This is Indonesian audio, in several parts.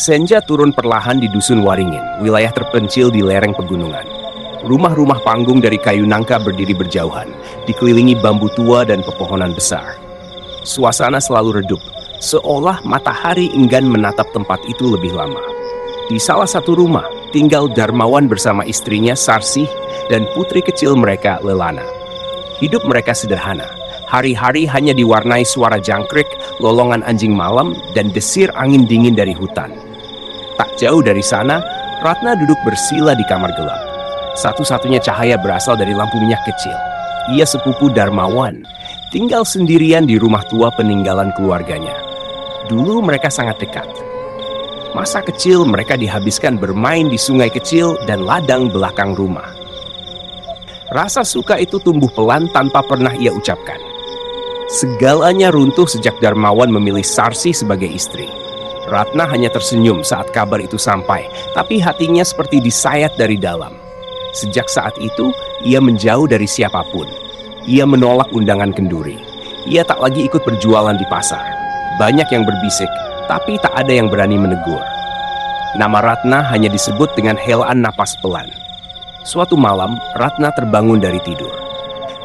Senja turun perlahan di Dusun Waringin, wilayah terpencil di lereng pegunungan. Rumah-rumah panggung dari kayu nangka berdiri berjauhan, dikelilingi bambu tua dan pepohonan besar. Suasana selalu redup, seolah matahari enggan menatap tempat itu lebih lama. Di salah satu rumah, tinggal Darmawan bersama istrinya Sarsih dan putri kecil mereka Lelana. Hidup mereka sederhana. Hari-hari hanya diwarnai suara jangkrik, lolongan anjing malam, dan desir angin dingin dari hutan. Tak jauh dari sana, Ratna duduk bersila di kamar gelap. Satu-satunya cahaya berasal dari lampu minyak kecil. Ia sepupu Darmawan, tinggal sendirian di rumah tua peninggalan keluarganya. Dulu mereka sangat dekat. Masa kecil mereka dihabiskan bermain di sungai kecil dan ladang belakang rumah. Rasa suka itu tumbuh pelan tanpa pernah ia ucapkan. Segalanya runtuh sejak Darmawan memilih Sarsih sebagai istri. Ratna hanya tersenyum saat kabar itu sampai, tapi hatinya seperti disayat dari dalam. Sejak saat itu, ia menjauh dari siapapun. Ia menolak undangan kenduri. Ia tak lagi ikut berjualan di pasar. Banyak yang berbisik, tapi tak ada yang berani menegur. Nama Ratna hanya disebut dengan helaan napas pelan. Suatu malam, Ratna terbangun dari tidur.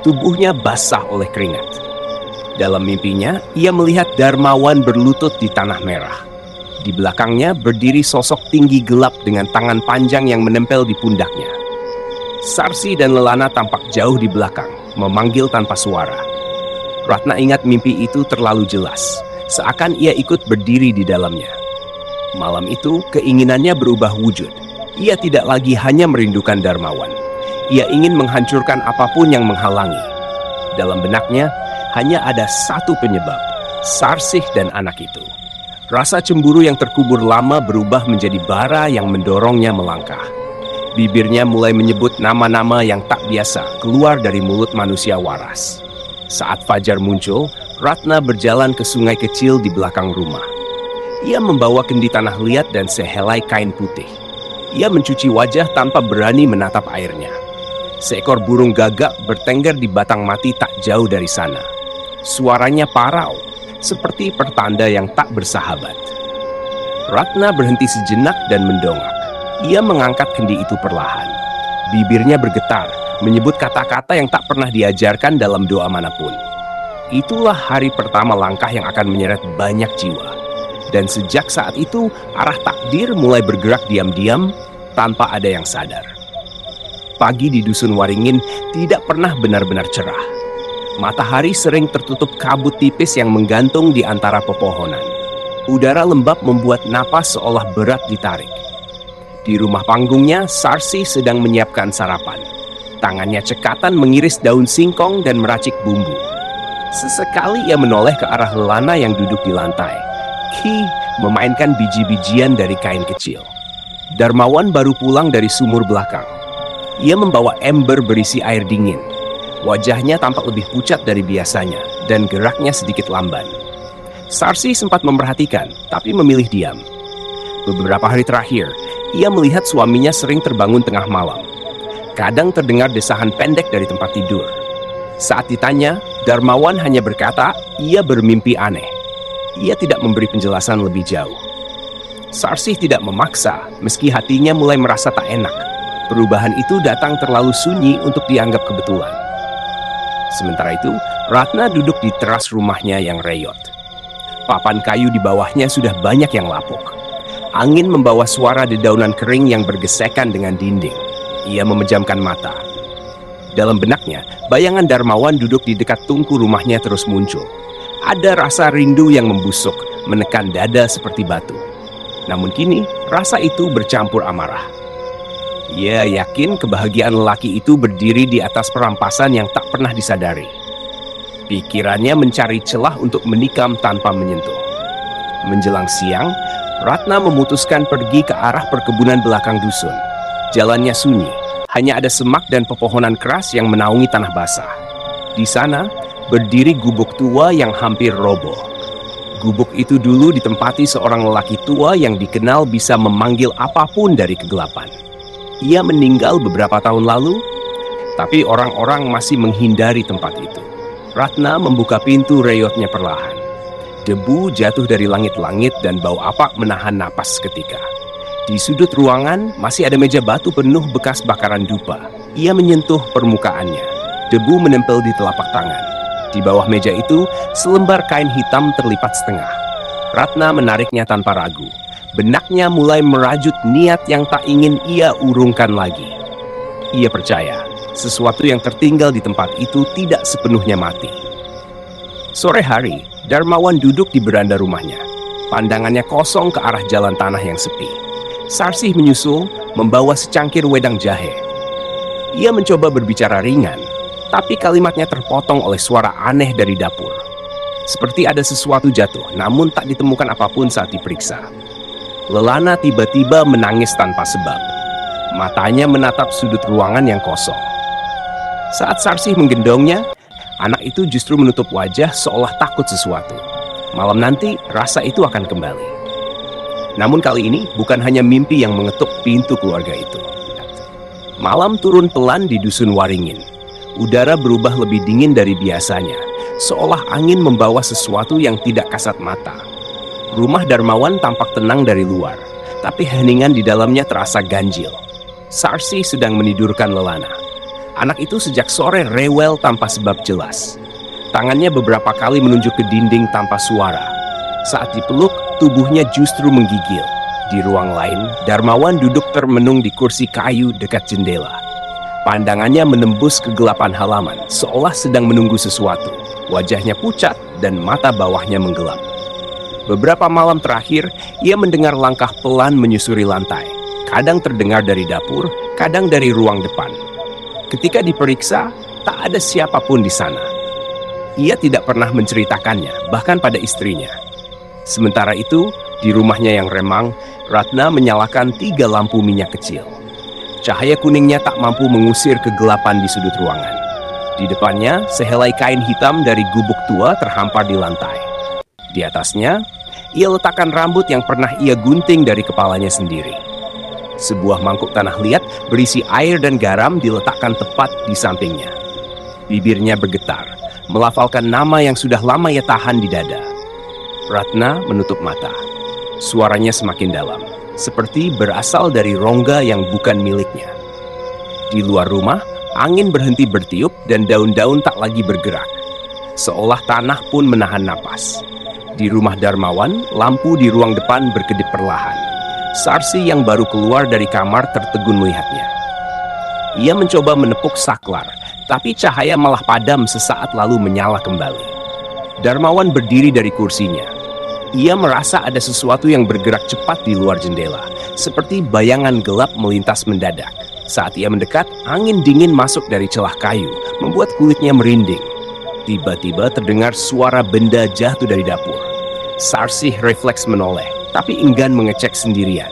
Tubuhnya basah oleh keringat. Dalam mimpinya, ia melihat Darmawan berlutut di tanah merah. Di belakangnya berdiri sosok tinggi gelap dengan tangan panjang yang menempel di pundaknya. Sarsih dan Lelana tampak jauh di belakang, memanggil tanpa suara. Ratna ingat mimpi itu terlalu jelas, seakan ia ikut berdiri di dalamnya. Malam itu, keinginannya berubah wujud. Ia tidak lagi hanya merindukan Darmawan. Ia ingin menghancurkan apapun yang menghalangi. Dalam benaknya, hanya ada satu penyebab, Sarsih dan anak itu. Rasa cemburu yang terkubur lama berubah menjadi bara yang mendorongnya melangkah. Bibirnya mulai menyebut nama-nama yang tak biasa keluar dari mulut manusia waras. Saat fajar muncul, Ratna berjalan ke sungai kecil di belakang rumah. Ia membawa kendi tanah liat dan sehelai kain putih. Ia mencuci wajah tanpa berani menatap airnya. Seekor burung gagak bertengger di batang mati tak jauh dari sana. Suaranya parau, seperti pertanda yang tak bersahabat. Ratna berhenti sejenak dan mendongak. Ia mengangkat kendi itu perlahan. Bibirnya bergetar, menyebut kata-kata yang tak pernah diajarkan dalam doa manapun. Itulah hari pertama langkah yang akan menyeret banyak jiwa. Dan sejak saat itu, arah takdir mulai bergerak diam-diam tanpa ada yang sadar. Pagi di Dusun Waringin tidak pernah benar-benar cerah. Matahari sering tertutup kabut tipis yang menggantung di antara pepohonan. Udara lembab membuat napas seolah berat ditarik. Di rumah panggungnya, Sarsih sedang menyiapkan sarapan. Tangannya cekatan mengiris daun singkong dan meracik bumbu. Sesekali ia menoleh ke arah Lelana yang duduk di lantai. Ki memainkan biji-bijian dari kain kecil. Darmawan baru pulang dari sumur belakang. Ia membawa ember berisi air dingin. Wajahnya tampak lebih pucat dari biasanya, dan geraknya sedikit lamban. Sarsih sempat memperhatikan, tapi memilih diam. Beberapa hari terakhir, ia melihat suaminya sering terbangun tengah malam. Kadang terdengar desahan pendek dari tempat tidur. Saat ditanya, Darmawan hanya berkata, ia bermimpi aneh. Ia tidak memberi penjelasan lebih jauh. Sarsih tidak memaksa, meski hatinya mulai merasa tak enak. Perubahan itu datang terlalu sunyi untuk dianggap kebetulan. Sementara itu, Ratna duduk di teras rumahnya yang reyot. Papan kayu di bawahnya sudah banyak yang lapuk. Angin membawa suara dedaunan kering yang bergesekan dengan dinding. Ia memejamkan mata. Dalam benaknya, bayangan Darmawan duduk di dekat tungku rumahnya terus muncul. Ada rasa rindu yang membusuk, menekan dada seperti batu. Namun kini, rasa itu bercampur amarah. Ia yakin kebahagiaan lelaki itu berdiri di atas perampasan yang tak pernah disadari. Pikirannya mencari celah untuk menikam tanpa menyentuh. Menjelang siang, Ratna memutuskan pergi ke arah perkebunan belakang dusun. Jalannya sunyi, hanya ada semak dan pepohonan keras yang menaungi tanah basah. Di sana, berdiri gubuk tua yang hampir roboh. Gubuk itu dulu ditempati seorang lelaki tua yang dikenal bisa memanggil apapun dari kegelapan. Ia meninggal beberapa tahun lalu, tapi orang-orang masih menghindari tempat itu. Ratna membuka pintu reyotnya perlahan. Debu jatuh dari langit-langit dan bau apak menahan napas seketika. Di sudut ruangan masih ada meja batu penuh bekas bakaran dupa. Ia menyentuh permukaannya. Debu menempel di telapak tangan. Di bawah meja itu, selembar kain hitam terlipat setengah. Ratna menariknya tanpa ragu. Benaknya mulai merajut niat yang tak ingin ia urungkan lagi. Ia percaya, sesuatu yang tertinggal di tempat itu tidak sepenuhnya mati. Sore hari, Darmawan duduk di beranda rumahnya. Pandangannya kosong ke arah jalan tanah yang sepi. Sarsih menyusul, membawa secangkir wedang jahe. Ia mencoba berbicara ringan, tapi kalimatnya terpotong oleh suara aneh dari dapur. Seperti ada sesuatu jatuh, namun tak ditemukan apapun saat diperiksa. Lelana tiba-tiba menangis tanpa sebab. Matanya menatap sudut ruangan yang kosong. Saat Sarsih menggendongnya, anak itu justru menutup wajah seolah takut sesuatu. Malam nanti, rasa itu akan kembali. Namun kali ini bukan hanya mimpi yang mengetuk pintu keluarga itu. Malam turun pelan di dusun Waringin. Udara berubah lebih dingin dari biasanya, seolah angin membawa sesuatu yang tidak kasat mata. Rumah Darmawan tampak tenang dari luar, tapi heningan di dalamnya terasa ganjil. Sarsih sedang menidurkan Lelana. Anak itu sejak sore rewel tanpa sebab jelas. Tangannya beberapa kali menunjuk ke dinding tanpa suara. Saat dipeluk, tubuhnya justru menggigil. Di ruang lain, Darmawan duduk termenung di kursi kayu dekat jendela. Pandangannya menembus kegelapan halaman, seolah sedang menunggu sesuatu. Wajahnya pucat dan mata bawahnya menggelap. Beberapa malam terakhir, ia mendengar langkah pelan menyusuri lantai. Kadang terdengar dari dapur, kadang dari ruang depan. Ketika diperiksa, tak ada siapapun di sana. Ia tidak pernah menceritakannya, bahkan pada istrinya. Sementara itu, di rumahnya yang remang, Ratna menyalakan 3 lampu minyak kecil. Cahaya kuningnya tak mampu mengusir kegelapan di sudut ruangan. Di depannya, sehelai kain hitam dari gubuk tua terhampar di lantai. Di atasnya, ia letakkan rambut yang pernah ia gunting dari kepalanya sendiri. Sebuah mangkuk tanah liat berisi air dan garam diletakkan tepat di sampingnya. Bibirnya bergetar, melafalkan nama yang sudah lama ia tahan di dada. Ratna menutup mata. Suaranya semakin dalam, seperti berasal dari rongga yang bukan miliknya. Di luar rumah, angin berhenti bertiup dan daun-daun tak lagi bergerak. Seolah tanah pun menahan napas. Di rumah Darmawan, lampu di ruang depan berkedip perlahan. Sarsih yang baru keluar dari kamar tertegun melihatnya. Ia mencoba menepuk saklar, tapi cahaya malah padam sesaat lalu menyala kembali. Darmawan berdiri dari kursinya. Ia merasa ada sesuatu yang bergerak cepat di luar jendela, seperti bayangan gelap melintas mendadak. Saat ia mendekat, angin dingin masuk dari celah kayu, membuat kulitnya merinding. Tiba-tiba terdengar suara benda jatuh dari dapur. Sarsih refleks menoleh, tapi enggan mengecek sendirian.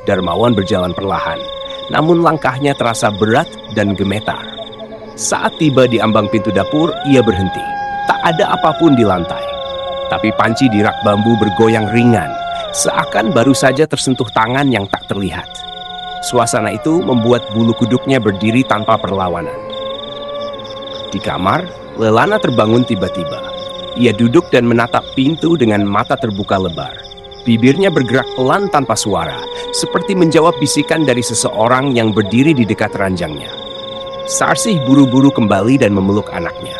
Darmawan berjalan perlahan, namun langkahnya terasa berat dan gemetar. Saat tiba di ambang pintu dapur, ia berhenti. Tak ada apapun di lantai. Tapi panci di rak bambu bergoyang ringan, seakan baru saja tersentuh tangan yang tak terlihat. Suasana itu membuat bulu kuduknya berdiri tanpa perlawanan. Di kamar, Lelana terbangun tiba-tiba. Ia duduk dan menatap pintu dengan mata terbuka lebar. Bibirnya bergerak pelan tanpa suara, seperti menjawab bisikan dari seseorang yang berdiri di dekat ranjangnya. Sarsih buru-buru kembali dan memeluk anaknya.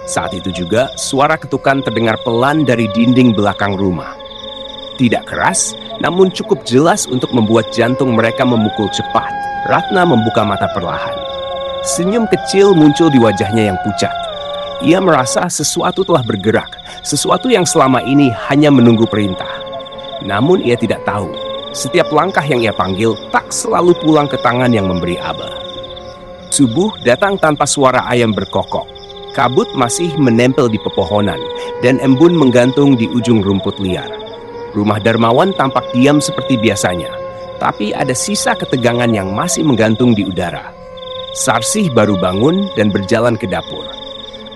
Saat itu juga, suara ketukan terdengar pelan dari dinding belakang rumah. Tidak keras, namun cukup jelas untuk membuat jantung mereka memukul cepat. Ratna membuka mata perlahan. Senyum kecil muncul di wajahnya yang pucat. Ia merasa sesuatu telah bergerak, sesuatu yang selama ini hanya menunggu perintah. Namun ia tidak tahu, setiap langkah yang ia panggil tak selalu pulang ke tangan yang memberi aba. Subuh datang tanpa suara ayam berkokok. Kabut masih menempel di pepohonan, dan embun menggantung di ujung rumput liar. Rumah Darmawan tampak diam seperti biasanya, tapi ada sisa ketegangan yang masih menggantung di udara. Sarsih baru bangun dan berjalan ke dapur.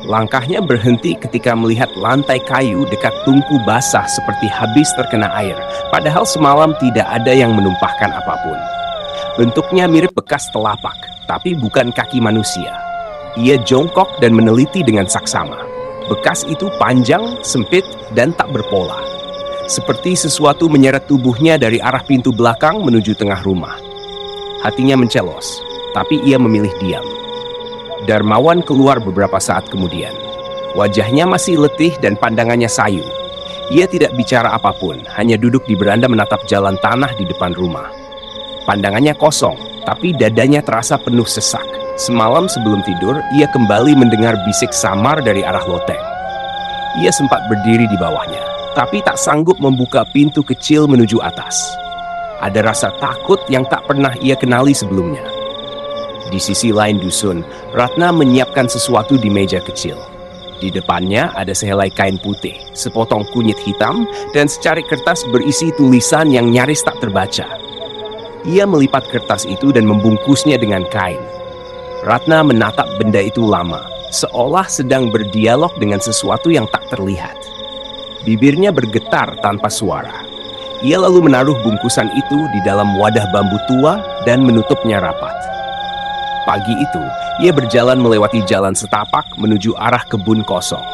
Langkahnya berhenti ketika melihat lantai kayu dekat tungku basah seperti habis terkena air, padahal semalam tidak ada yang menumpahkan apapun. Bentuknya mirip bekas telapak, tapi bukan kaki manusia. Ia jongkok dan meneliti dengan saksama. Bekas itu panjang, sempit, dan tak berpola. Seperti sesuatu menyeret tubuhnya dari arah pintu belakang menuju tengah rumah. Hatinya mencelos, tapi ia memilih diam. Darmawan keluar beberapa saat kemudian. Wajahnya masih letih dan pandangannya sayu. Ia tidak bicara apapun, hanya duduk di beranda menatap jalan tanah di depan rumah. Pandangannya kosong, tapi dadanya terasa penuh sesak. Semalam sebelum tidur, ia kembali mendengar bisik samar dari arah loteng. Ia sempat berdiri di bawahnya, tapi tak sanggup membuka pintu kecil menuju atas. Ada rasa takut yang tak pernah ia kenali sebelumnya. Di sisi lain dusun, Ratna menyiapkan sesuatu di meja kecil. Di depannya ada sehelai kain putih, sepotong kunyit hitam, dan secarik kertas berisi tulisan yang nyaris tak terbaca. Ia melipat kertas itu dan membungkusnya dengan kain. Ratna menatap benda itu lama, seolah sedang berdialog dengan sesuatu yang tak terlihat. Bibirnya bergetar tanpa suara. Ia lalu menaruh bungkusan itu di dalam wadah bambu tua dan menutupnya rapat. Pagi itu, ia berjalan melewati jalan setapak menuju arah kebun kosong.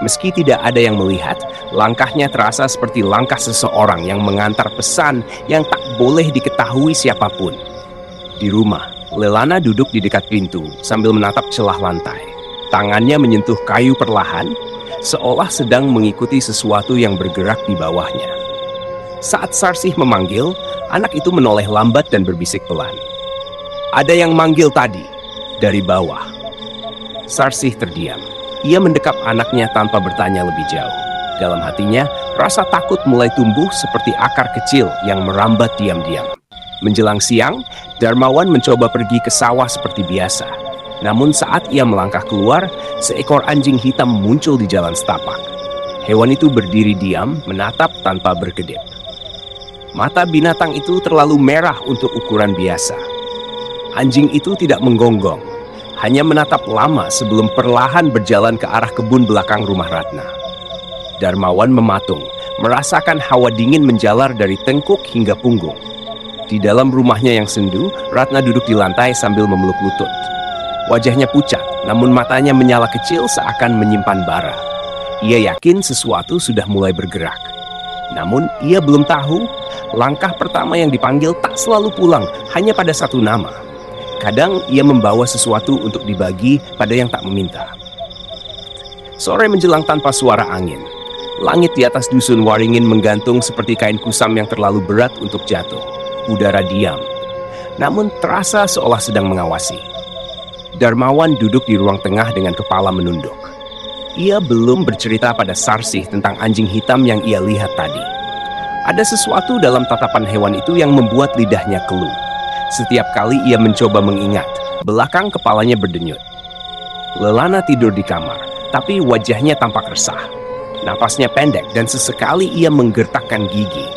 Meski tidak ada yang melihat, langkahnya terasa seperti langkah seseorang yang mengantar pesan yang tak boleh diketahui siapapun. Di rumah, Lelana duduk di dekat pintu sambil menatap celah lantai. Tangannya menyentuh kayu perlahan, seolah sedang mengikuti sesuatu yang bergerak di bawahnya. Saat Sarsih memanggil, anak itu menoleh lambat dan berbisik pelan. "Ada yang manggil tadi," dari bawah. Sarsih terdiam. Ia mendekap anaknya tanpa bertanya lebih jauh. Dalam hatinya, rasa takut mulai tumbuh seperti akar kecil yang merambat diam-diam. Menjelang siang, Darmawan mencoba pergi ke sawah seperti biasa. Namun saat ia melangkah keluar, seekor anjing hitam muncul di jalan setapak. Hewan itu berdiri diam, menatap tanpa berkedip. Mata binatang itu terlalu merah untuk ukuran biasa. Anjing itu tidak menggonggong, hanya menatap lama sebelum perlahan berjalan ke arah kebun belakang rumah Ratna. Darmawan mematung, merasakan hawa dingin menjalar dari tengkuk hingga punggung. Di dalam rumahnya yang sendu, Ratna duduk di lantai sambil memeluk lutut. Wajahnya pucat, namun matanya menyala kecil seakan menyimpan bara. Ia yakin sesuatu sudah mulai bergerak. Namun ia belum tahu, langkah pertama yang dipanggil tak selalu pulang hanya pada satu nama. Kadang ia membawa sesuatu untuk dibagi pada yang tak meminta. Sore menjelang tanpa suara angin. Langit di atas dusun Waringin menggantung seperti kain kusam yang terlalu berat untuk jatuh. Udara diam, namun terasa seolah sedang mengawasi. Darmawan duduk di ruang tengah dengan kepala menunduk. Ia belum bercerita pada Sarsih tentang anjing hitam yang ia lihat tadi. Ada sesuatu dalam tatapan hewan itu yang membuat lidahnya keluh. Setiap kali ia mencoba mengingat, belakang kepalanya berdenyut. Lelana tidur di kamar, tapi wajahnya tampak resah. Napasnya pendek dan sesekali ia menggertakkan gigi.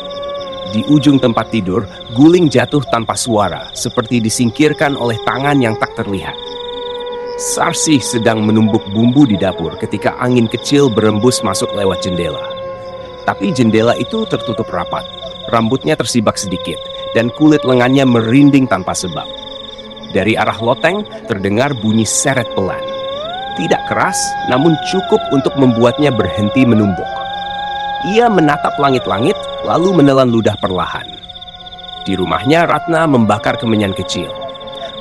Di ujung tempat tidur, guling jatuh tanpa suara, seperti disingkirkan oleh tangan yang tak terlihat. Sarsih sedang menumbuk bumbu di dapur ketika angin kecil berembus masuk lewat jendela. Tapi jendela itu tertutup rapat, rambutnya tersibak sedikit, dan kulit lengannya merinding tanpa sebab. Dari arah loteng terdengar bunyi seret pelan. Tidak keras, namun cukup untuk membuatnya berhenti menumbuk. Ia menatap langit-langit, lalu menelan ludah perlahan. Di rumahnya, Ratna membakar kemenyan kecil.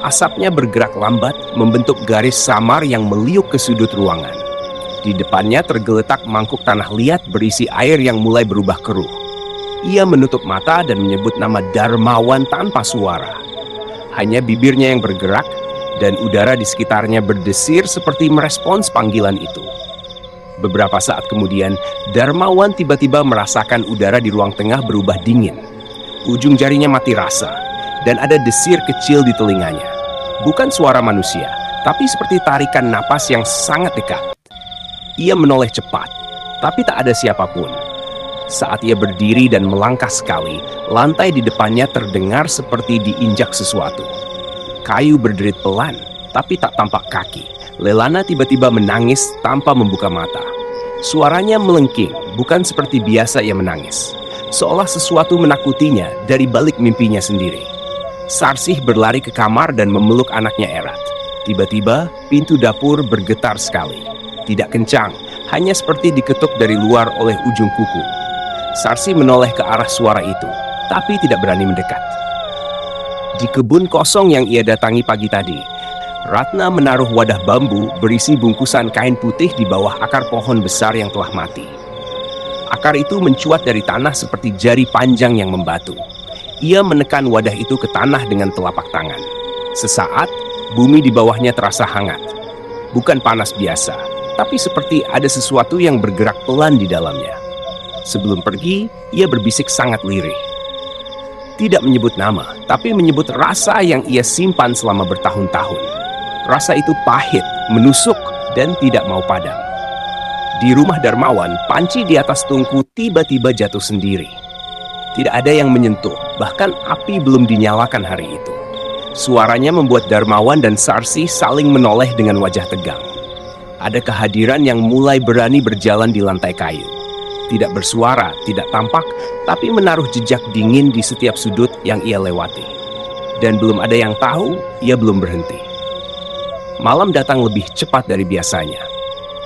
Asapnya bergerak lambat, membentuk garis samar yang meliuk ke sudut ruangan. Di depannya tergeletak mangkuk tanah liat berisi air yang mulai berubah keruh. Ia menutup mata dan menyebut nama Darmawan tanpa suara. Hanya bibirnya yang bergerak, dan udara di sekitarnya berdesir seperti merespons panggilan itu. Beberapa saat kemudian, Darmawan tiba-tiba merasakan udara di ruang tengah berubah dingin. Ujung jarinya mati rasa, dan ada desir kecil di telinganya. Bukan suara manusia, tapi seperti tarikan napas yang sangat dekat. Ia menoleh cepat, tapi tak ada siapapun. Saat ia berdiri dan melangkah sekali, lantai di depannya terdengar seperti diinjak sesuatu. Kayu berderit pelan, tapi tak tampak kaki. Lelana tiba-tiba menangis tanpa membuka mata. Suaranya melengking, bukan seperti biasa ia menangis. Seolah sesuatu menakutinya dari balik mimpinya sendiri. Sarsih berlari ke kamar dan memeluk anaknya erat. Tiba-tiba, pintu dapur bergetar sekali. Tidak kencang, hanya seperti diketuk dari luar oleh ujung kuku. Sarsi menoleh ke arah suara itu, tapi tidak berani mendekat. Di kebun kosong yang ia datangi pagi tadi, Ratna menaruh wadah bambu berisi bungkusan kain putih di bawah akar pohon besar yang telah mati. Akar itu mencuat dari tanah seperti jari panjang yang membatu. Ia menekan wadah itu ke tanah dengan telapak tangan. Sesaat, bumi di bawahnya terasa hangat. Bukan panas biasa, tapi seperti ada sesuatu yang bergerak pelan di dalamnya. Sebelum pergi, ia berbisik sangat lirih. Tidak menyebut nama, tapi menyebut rasa yang ia simpan selama bertahun-tahun. Rasa itu pahit, menusuk, dan tidak mau padam. Di rumah Darmawan, panci di atas tungku tiba-tiba jatuh sendiri. Tidak ada yang menyentuh, bahkan api belum dinyalakan hari itu. Suaranya membuat Darmawan dan Sarsi saling menoleh dengan wajah tegang. Ada kehadiran yang mulai berani berjalan di lantai kayu. Tidak bersuara, tidak tampak, tapi menaruh jejak dingin di setiap sudut yang ia lewati. Dan belum ada yang tahu, ia belum berhenti. Malam datang lebih cepat dari biasanya.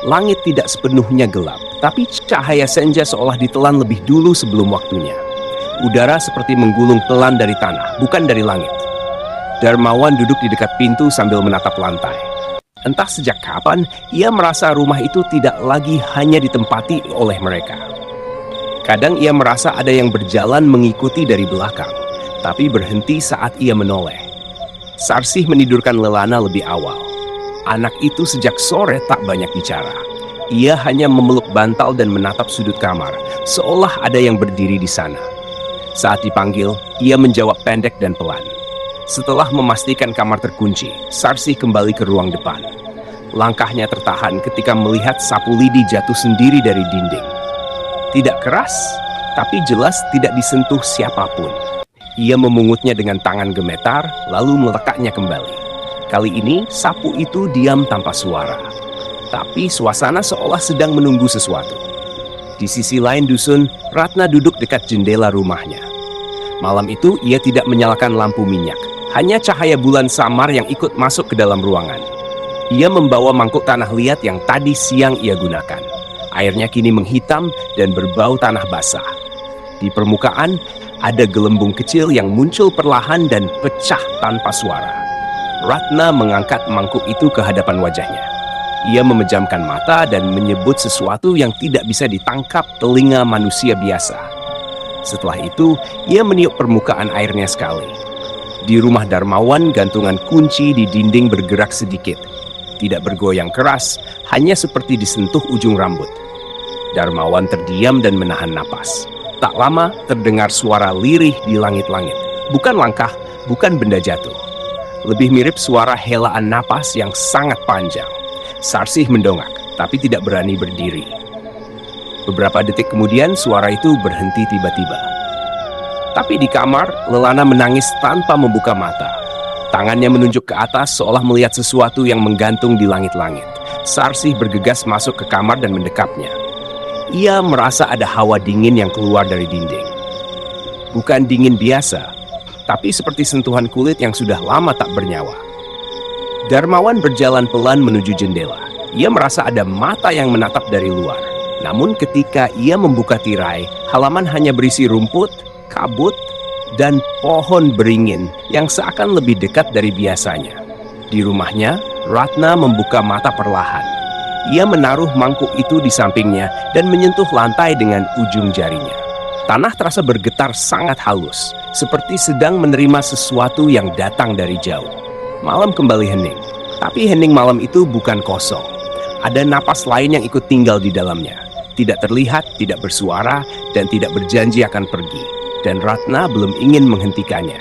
Langit tidak sepenuhnya gelap, tapi cahaya senja seolah ditelan lebih dulu sebelum waktunya. Udara seperti menggulung pelan dari tanah, bukan dari langit. Darmawan duduk di dekat pintu sambil menatap lantai. Entah sejak kapan, ia merasa rumah itu tidak lagi hanya ditempati oleh mereka. Kadang ia merasa ada yang berjalan mengikuti dari belakang, tapi berhenti saat ia menoleh. Sarsih menidurkan Lelana lebih awal. Anak itu sejak sore tak banyak bicara. Ia hanya memeluk bantal dan menatap sudut kamar, seolah ada yang berdiri di sana. Saat dipanggil, ia menjawab pendek dan pelan. Setelah memastikan kamar terkunci, Sarsih kembali ke ruang depan. Langkahnya tertahan ketika melihat sapu lidi jatuh sendiri dari dinding. Tidak keras, tapi jelas tidak disentuh siapapun. Ia memungutnya dengan tangan gemetar, lalu meletaknya kembali. Kali ini, sapu itu diam tanpa suara. Tapi suasana seolah sedang menunggu sesuatu. Di sisi lain dusun, Ratna duduk dekat jendela rumahnya. Malam itu, ia tidak menyalakan lampu minyak. Hanya cahaya bulan samar yang ikut masuk ke dalam ruangan. Ia membawa mangkuk tanah liat yang tadi siang ia gunakan. Airnya kini menghitam dan berbau tanah basah. Di permukaan, ada gelembung kecil yang muncul perlahan dan pecah tanpa suara. Ratna mengangkat mangkuk itu ke hadapan wajahnya. Ia memejamkan mata dan menyebut sesuatu yang tidak bisa ditangkap telinga manusia biasa. Setelah itu, ia meniup permukaan airnya sekali. Di rumah Darmawan, gantungan kunci di dinding bergerak sedikit. Tidak bergoyang keras, hanya seperti disentuh ujung rambut. Darmawan terdiam dan menahan napas. Tak lama, terdengar suara lirih di langit-langit. Bukan langkah, bukan benda jatuh. Lebih mirip suara helaan napas yang sangat panjang. Sarsih mendongak, tapi tidak berani berdiri. Beberapa detik kemudian, suara itu berhenti tiba-tiba. Tapi di kamar, Lelana menangis tanpa membuka mata. Tangannya menunjuk ke atas seolah melihat sesuatu yang menggantung di langit-langit. Sarsih bergegas masuk ke kamar dan mendekapnya. Ia merasa ada hawa dingin yang keluar dari dinding. Bukan dingin biasa, tapi seperti sentuhan kulit yang sudah lama tak bernyawa. Darmawan berjalan pelan menuju jendela. Ia merasa ada mata yang menatap dari luar. Namun ketika ia membuka tirai, halaman hanya berisi rumput, kabut, dan pohon beringin yang seakan lebih dekat dari biasanya. Di rumahnya, Ratna membuka mata perlahan. Ia menaruh mangkuk itu di sampingnya dan menyentuh lantai dengan ujung jarinya. Tanah terasa bergetar sangat halus, seperti sedang menerima sesuatu yang datang dari jauh. Malam kembali hening, tapi hening malam itu bukan kosong. Ada napas lain yang ikut tinggal di dalamnya. Tidak terlihat, tidak bersuara, dan tidak berjanji akan pergi. Dan Ratna belum ingin menghentikannya.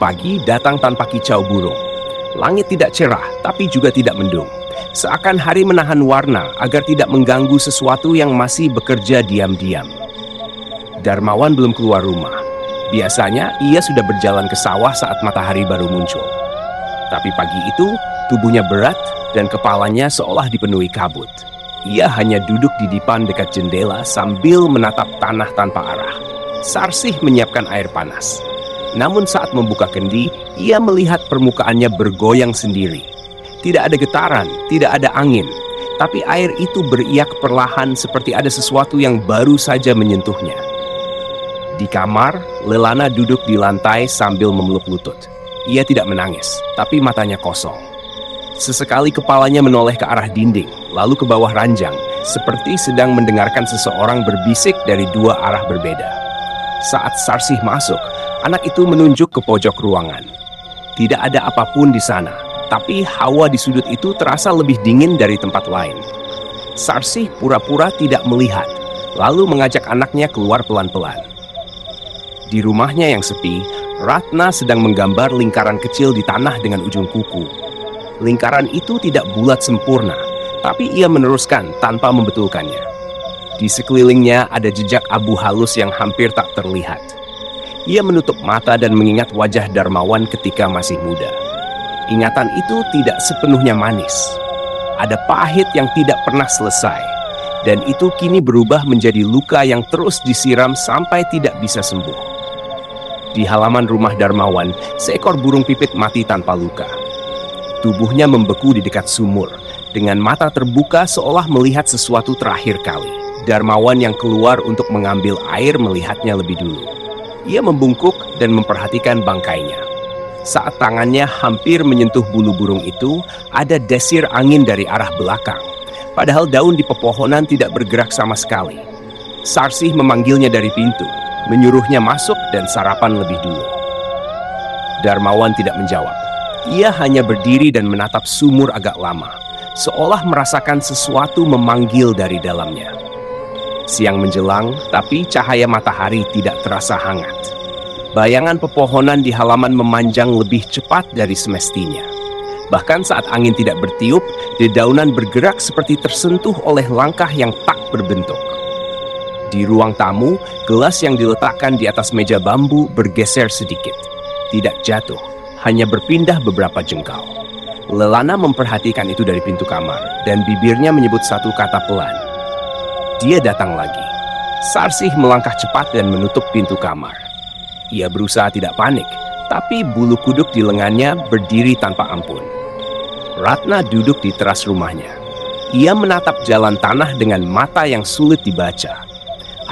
Pagi datang tanpa kicau burung. Langit tidak cerah, tapi juga tidak mendung. Seakan hari menahan warna agar tidak mengganggu sesuatu yang masih bekerja diam-diam. Darmawan belum keluar rumah. Biasanya ia sudah berjalan ke sawah saat matahari baru muncul. Tapi pagi itu, tubuhnya berat dan kepalanya seolah dipenuhi kabut. Ia hanya duduk di dipan dekat jendela sambil menatap tanah tanpa arah. Sarsih menyiapkan air panas. Namun saat membuka kendi, ia melihat permukaannya bergoyang sendiri. Tidak ada getaran, tidak ada angin. tapi air itu beriak perlahan seperti ada sesuatu yang baru saja menyentuhnya. Di kamar, Lelana duduk di lantai sambil memeluk lutut. Ia tidak menangis, tapi matanya kosong. Sesekali kepalanya menoleh ke arah dinding, lalu ke bawah ranjang, seperti sedang mendengarkan seseorang berbisik dari dua arah berbeda. Saat Sarsih masuk, anak itu menunjuk ke pojok ruangan. Tidak ada apapun di sana, tapi hawa di sudut itu terasa lebih dingin dari tempat lain. Sarsih pura-pura tidak melihat, lalu mengajak anaknya keluar pelan-pelan. Di rumahnya yang sepi, Ratna sedang menggambar lingkaran kecil di tanah dengan ujung kuku. Lingkaran itu tidak bulat sempurna, tapi ia meneruskan tanpa membetulkannya. Di sekelilingnya ada jejak abu halus yang hampir tak terlihat. Ia menutup mata dan mengingat wajah Darmawan ketika masih muda. Ingatan itu tidak sepenuhnya manis. Ada pahit yang tidak pernah selesai, dan itu kini berubah menjadi luka yang terus disiram sampai tidak bisa sembuh. Di halaman rumah Darmawan, seekor burung pipit mati tanpa luka. Tubuhnya membeku di dekat sumur, dengan mata terbuka seolah melihat sesuatu terakhir kali. Darmawan yang keluar untuk mengambil air melihatnya lebih dulu. Ia membungkuk dan memperhatikan bangkainya. Saat tangannya hampir menyentuh bulu burung itu, ada desir angin dari arah belakang. Padahal daun di pepohonan tidak bergerak sama sekali. Sarsih memanggilnya dari pintu, menyuruhnya masuk dan sarapan lebih dulu. Darmawan tidak menjawab. Ia hanya berdiri dan menatap sumur agak lama, seolah merasakan sesuatu memanggil dari dalamnya. Siang menjelang, tapi cahaya matahari tidak terasa hangat. Bayangan pepohonan di halaman memanjang lebih cepat dari semestinya. Bahkan saat angin tidak bertiup, dedaunan bergerak seperti tersentuh oleh langkah yang tak berbentuk. Di ruang tamu, gelas yang diletakkan di atas meja bambu bergeser sedikit. Tidak jatuh, hanya berpindah beberapa jengkal. Lelana memperhatikan itu dari pintu kamar, dan bibirnya menyebut satu kata pelan. Dia datang lagi. Sarsih melangkah cepat dan menutup pintu kamar. Ia berusaha tidak panik, tapi bulu kuduk di lengannya berdiri tanpa ampun. Ratna duduk di teras rumahnya. Ia menatap jalan tanah dengan mata yang sulit dibaca.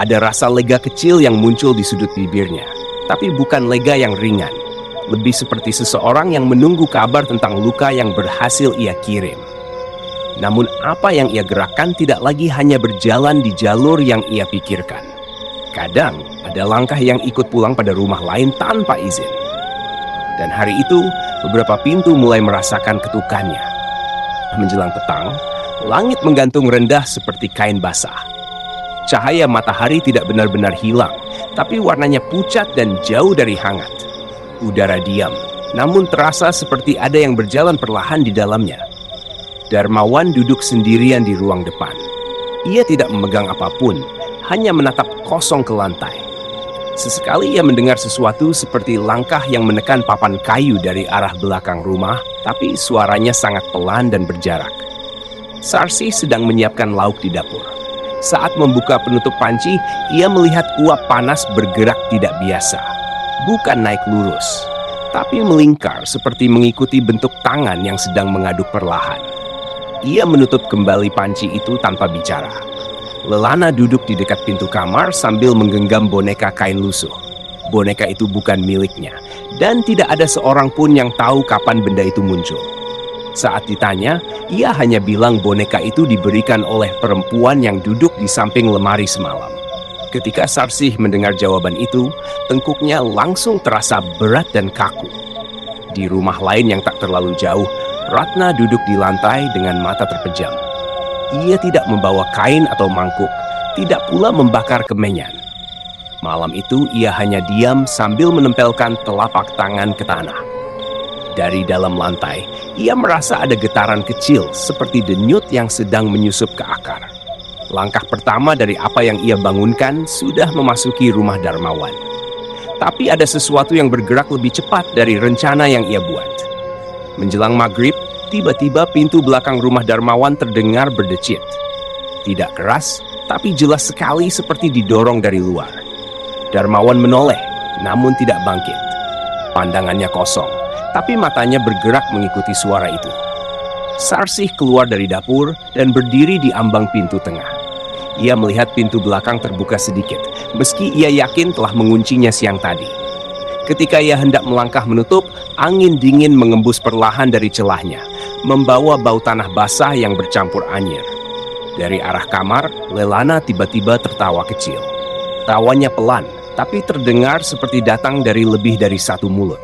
Ada rasa lega kecil yang muncul di sudut bibirnya, tapi bukan lega yang ringan. Lebih seperti seseorang yang menunggu kabar tentang luka yang berhasil ia kirim. Namun apa yang ia gerakkan tidak lagi hanya berjalan di jalur yang ia pikirkan. Kadang ada langkah yang ikut pulang pada rumah lain tanpa izin. Dan hari itu, beberapa pintu mulai merasakan ketukannya. Menjelang petang, langit menggantung rendah seperti kain basah. Cahaya matahari tidak benar-benar hilang, tapi warnanya pucat dan jauh dari hangat. Udara diam, namun terasa seperti ada yang berjalan perlahan di dalamnya. Darmawan duduk sendirian di ruang depan. Ia tidak memegang apapun, hanya menatap kosong ke lantai. Sesekali ia mendengar sesuatu seperti langkah yang menekan papan kayu dari arah belakang rumah, tapi suaranya sangat pelan dan berjarak. Sarsih sedang menyiapkan lauk di dapur. Saat membuka penutup panci, ia melihat uap panas bergerak tidak biasa. Bukan naik lurus, tapi melingkar seperti mengikuti bentuk tangan yang sedang mengaduk perlahan. Ia menutup kembali panci itu tanpa bicara. Lelana duduk di dekat pintu kamar sambil menggenggam boneka kain lusuh. Boneka itu bukan miliknya, dan tidak ada seorang pun yang tahu kapan benda itu muncul. Saat ditanya, ia hanya bilang boneka itu diberikan oleh perempuan yang duduk di samping lemari semalam. Ketika Sarsih mendengar jawaban itu, tengkuknya langsung terasa berat dan kaku. Di rumah lain yang tak terlalu jauh, Ratna duduk di lantai dengan mata terpejam. Ia tidak membawa kain atau mangkuk, tidak pula membakar kemenyan. Malam itu ia hanya diam sambil menempelkan telapak tangan ke tanah. Dari dalam lantai, ia merasa ada getaran kecil seperti denyut yang sedang menyusup ke akar. Langkah pertama dari apa yang ia bangunkan sudah memasuki rumah Darmawan. Tapi ada sesuatu yang bergerak lebih cepat dari rencana yang ia buat. Menjelang maghrib, tiba-tiba pintu belakang rumah Darmawan terdengar berdecit. Tidak keras, tapi jelas sekali seperti didorong dari luar. Darmawan menoleh, namun tidak bangkit. Pandangannya kosong, tapi matanya bergerak mengikuti suara itu. Sarsih keluar dari dapur dan berdiri di ambang pintu tengah. Ia melihat pintu belakang terbuka sedikit, meski ia yakin telah menguncinya siang tadi. Ketika ia hendak melangkah menutup, angin dingin mengembus perlahan dari celahnya, membawa bau tanah basah yang bercampur anyir. Dari arah kamar, Lelana tiba-tiba tertawa kecil. Tawanya pelan, tapi terdengar seperti datang dari lebih dari satu mulut.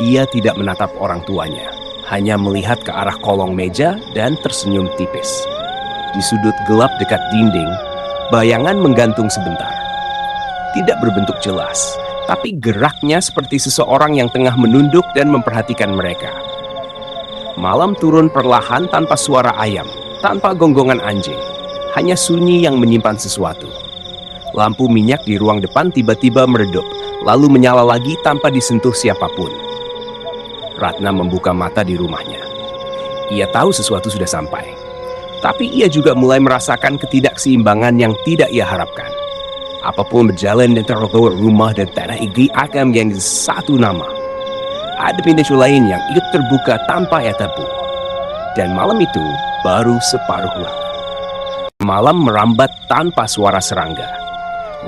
Ia tidak menatap orang tuanya, hanya melihat ke arah kolong meja dan tersenyum tipis. Di sudut gelap dekat dinding, bayangan menggantung sebentar. Tidak berbentuk jelas, tapi geraknya seperti seseorang yang tengah menunduk dan memperhatikan mereka. Malam turun perlahan tanpa suara ayam, tanpa gonggongan anjing. Hanya sunyi yang menyimpan sesuatu. Lampu minyak di ruang depan tiba-tiba meredup, lalu menyala lagi tanpa disentuh siapapun. Ratna membuka mata di rumahnya. Ia tahu sesuatu sudah sampai. Tapi ia juga mulai merasakan ketidakseimbangan yang tidak ia harapkan. Apapun berjalan di antara rumah dan tanah ini akan menjadi satu nama. Ada pintu lain yang ikut terbuka tanpa ia tepuk. Dan malam itu baru separuh waktu. Malam merambat tanpa suara serangga.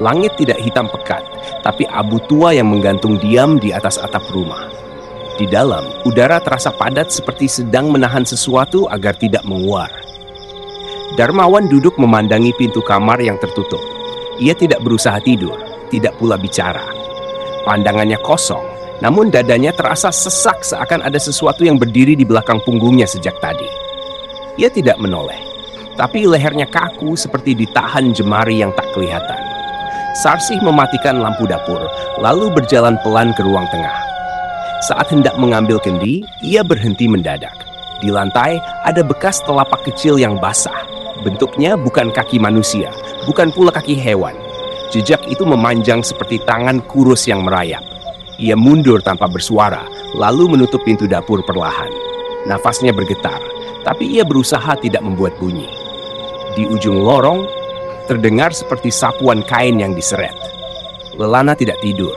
Langit tidak hitam pekat, tapi abu tua yang menggantung diam di atas atap rumah. Di dalam, udara terasa padat seperti sedang menahan sesuatu agar tidak menguar. Darmawan duduk memandangi pintu kamar yang tertutup. Ia tidak berusaha tidur, tidak pula bicara. Pandangannya kosong, namun dadanya terasa sesak seakan ada sesuatu yang berdiri di belakang punggungnya sejak tadi. Ia tidak menoleh, tapi lehernya kaku seperti ditahan jemari yang tak kelihatan. Sarsih mematikan lampu dapur, lalu berjalan pelan ke ruang tengah. Saat hendak mengambil kendi, ia berhenti mendadak. Di lantai ada bekas telapak kecil yang basah. Bentuknya bukan kaki manusia, bukan pula kaki hewan. Jejak itu memanjang seperti tangan kurus yang merayap. Ia mundur tanpa bersuara, lalu menutup pintu dapur perlahan. Nafasnya bergetar, tapi ia berusaha tidak membuat bunyi. Di ujung lorong, terdengar seperti sapuan kain yang diseret. Lelana tidak tidur.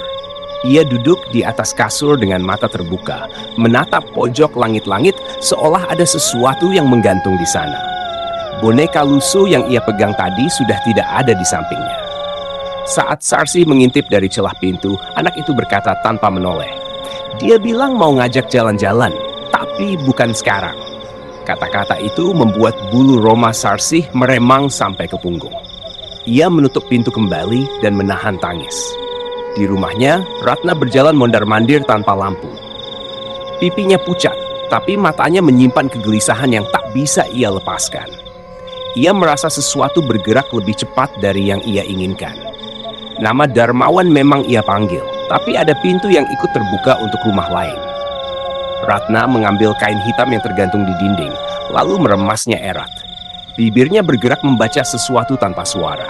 Ia duduk di atas kasur dengan mata terbuka, menatap pojok langit-langit seolah ada sesuatu yang menggantung di sana. Boneka lusuh yang ia pegang tadi sudah tidak ada di sampingnya. Saat Sarsih mengintip dari celah pintu, anak itu berkata tanpa menoleh. Dia bilang mau ngajak jalan-jalan, tapi bukan sekarang. Kata-kata itu membuat bulu roma Sarsih meremang sampai ke punggung. Ia menutup pintu kembali dan menahan tangis. Di rumahnya, Ratna berjalan mondar-mandir tanpa lampu. Pipinya pucat, tapi matanya menyimpan kegelisahan yang tak bisa ia lepaskan. Ia merasa sesuatu bergerak lebih cepat dari yang ia inginkan. Nama Darmawan memang ia panggil, tapi ada pintu yang ikut terbuka untuk rumah lain. Ratna mengambil kain hitam yang tergantung di dinding, lalu meremasnya erat. Bibirnya bergerak membaca sesuatu tanpa suara.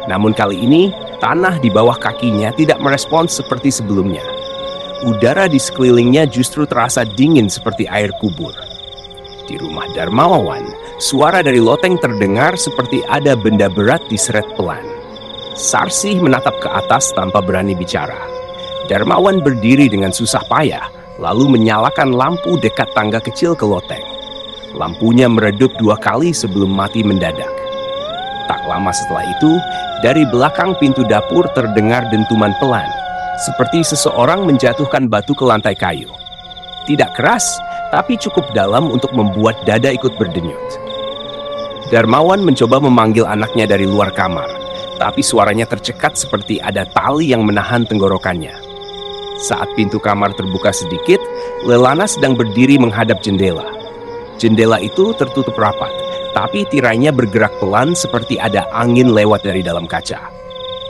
Namun kali ini, tanah di bawah kakinya tidak merespons seperti sebelumnya. Udara di sekelilingnya justru terasa dingin seperti air kubur. Di rumah Darmawan, suara dari loteng terdengar seperti ada benda berat diseret pelan. Sarsih menatap ke atas tanpa berani bicara. Darmawan berdiri dengan susah payah, lalu menyalakan lampu dekat tangga kecil ke loteng. Lampunya meredup 2 kali sebelum mati mendadak. Tak lama setelah itu, dari belakang pintu dapur terdengar dentuman pelan, seperti seseorang menjatuhkan batu ke lantai kayu. Tidak keras, tapi cukup dalam untuk membuat dada ikut berdenyut. Darmawan mencoba memanggil anaknya dari luar kamar, tapi suaranya tercekat seperti ada tali yang menahan tenggorokannya. Saat pintu kamar terbuka sedikit, Lelana sedang berdiri menghadap jendela. Jendela itu tertutup rapat, tapi tirainya bergerak pelan seperti ada angin lewat dari dalam kaca.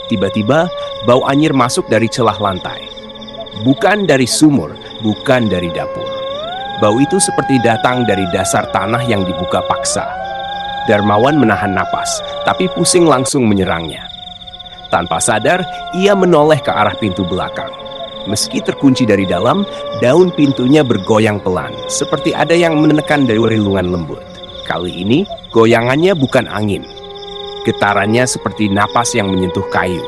Tiba-tiba, bau anyir masuk dari celah lantai. Bukan dari sumur, bukan dari dapur. Bau itu seperti datang dari dasar tanah yang dibuka paksa. Darmawan menahan napas, tapi pusing langsung menyerangnya. Tanpa sadar, ia menoleh ke arah pintu belakang. Meski terkunci dari dalam, daun pintunya bergoyang pelan, seperti ada yang menekan dari rilungan lembut. Kali ini, goyangannya bukan angin. Getarannya seperti napas yang menyentuh kayu.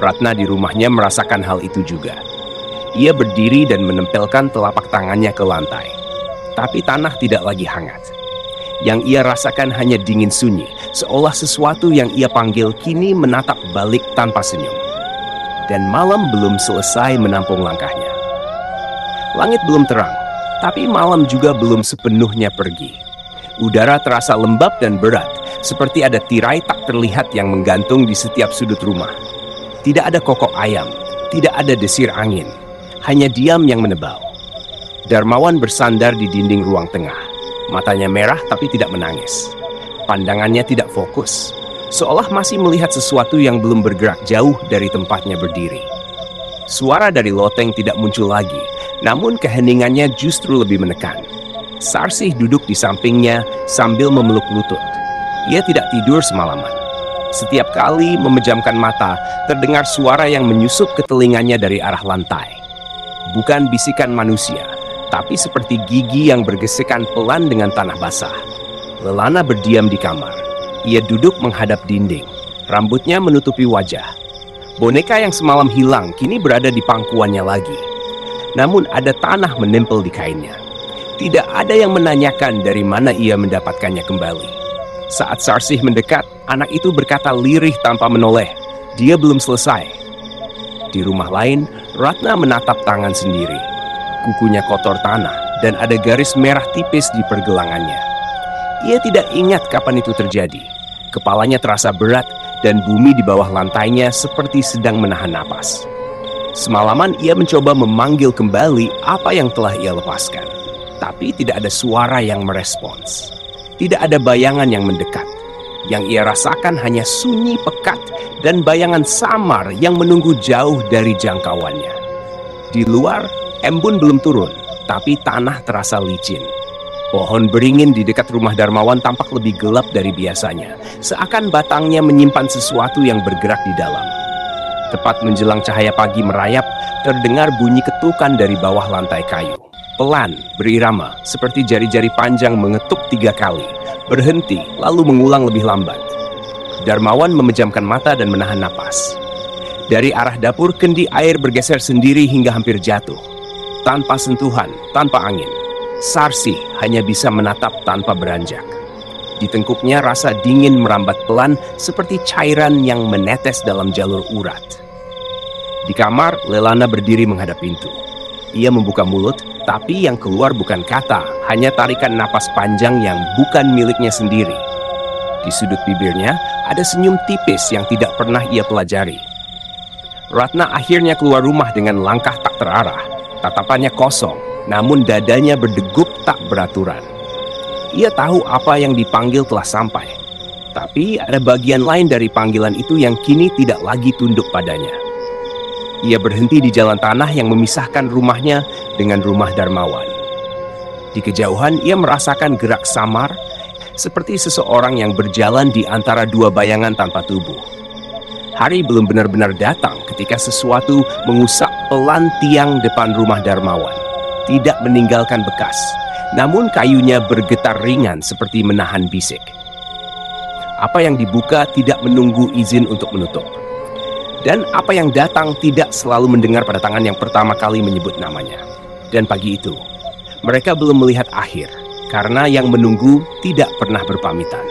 Ratna di rumahnya merasakan hal itu juga. Ia berdiri dan menempelkan telapak tangannya ke lantai. tapi tanah tidak lagi hangat. Yang ia rasakan hanya dingin sunyi, seolah sesuatu yang ia panggil kini menatap balik tanpa senyum. Dan malam belum selesai menampung langkahnya. Langit belum terang, tapi malam juga belum sepenuhnya pergi. Udara terasa lembab dan berat, seperti ada tirai tak terlihat yang menggantung di setiap sudut rumah. Tidak ada kokok ayam, tidak ada desir angin, hanya diam yang menebal. Darmawan bersandar di dinding ruang tengah. Matanya merah tapi tidak menangis. Pandangannya tidak fokus, seolah masih melihat sesuatu yang belum bergerak jauh dari tempatnya berdiri. Suara dari loteng tidak muncul lagi, namun keheningannya justru lebih menekan. Sarsih duduk di sampingnya sambil memeluk lutut. Ia tidak tidur semalaman. Setiap kali memejamkan mata, terdengar suara yang menyusup ke telinganya dari arah lantai. Bukan bisikan manusia, tapi seperti gigi yang bergesekan pelan dengan tanah basah. Lelana berdiam di kamar. Ia duduk menghadap dinding. Rambutnya menutupi wajah. Boneka yang semalam hilang kini berada di pangkuannya lagi. Namun ada tanah menempel di kainnya. Tidak ada yang menanyakan dari mana ia mendapatkannya kembali. Saat Sarsih mendekat, anak itu berkata lirih tanpa menoleh. Dia belum selesai. Di rumah lain, Ratna menatap tangan sendiri. Kukunya kotor tanah dan ada garis merah tipis di pergelangannya. Ia tidak ingat kapan itu terjadi. Kepalanya terasa berat dan bumi di bawah lantainya seperti sedang menahan napas. Semalaman ia mencoba memanggil kembali apa yang telah ia lepaskan. Tapi tidak ada suara yang merespons. Tidak ada bayangan yang mendekat. Yang ia rasakan hanya sunyi pekat dan bayangan samar yang menunggu jauh dari jangkauannya. Di luar, embun belum turun, tapi tanah terasa licin. Pohon beringin di dekat rumah Darmawan tampak lebih gelap dari biasanya, seakan batangnya menyimpan sesuatu yang bergerak di dalam. Tepat menjelang cahaya pagi merayap, terdengar bunyi ketukan dari bawah lantai kayu. Pelan, berirama, seperti jari-jari panjang mengetuk 3 kali, berhenti, lalu mengulang lebih lambat. Darmawan memejamkan mata dan menahan napas. Dari arah dapur, kendi air bergeser sendiri hingga hampir jatuh. Tanpa sentuhan, tanpa angin, Sarsih hanya bisa menatap tanpa beranjak. Di tengkuknya rasa dingin merambat pelan seperti cairan yang menetes dalam jalur urat. Di kamar, Lelana berdiri menghadap pintu. Ia membuka mulut, tapi yang keluar bukan kata, hanya tarikan napas panjang yang bukan miliknya sendiri. Di sudut bibirnya ada senyum tipis yang tidak pernah ia pelajari. Ratna akhirnya keluar rumah dengan langkah tak terarah. Tatapannya kosong, namun dadanya berdegup tak beraturan. Ia tahu apa yang dipanggil telah sampai. Tapi ada bagian lain dari panggilan itu yang kini tidak lagi tunduk padanya. Ia berhenti di jalan tanah yang memisahkan rumahnya dengan rumah Darmawan. Di kejauhan ia merasakan gerak samar, seperti seseorang yang berjalan di antara dua bayangan tanpa tubuh. Hari belum benar-benar datang ketika sesuatu mengusap pelan tiang depan rumah Darmawan. Tidak meninggalkan bekas, namun kayunya bergetar ringan seperti menahan bisik. Apa yang dibuka tidak menunggu izin untuk menutup. Dan apa yang datang tidak selalu mendengar pada tangan yang pertama kali menyebut namanya. Dan pagi itu, mereka belum melihat akhir, karena yang menunggu tidak pernah berpamitan.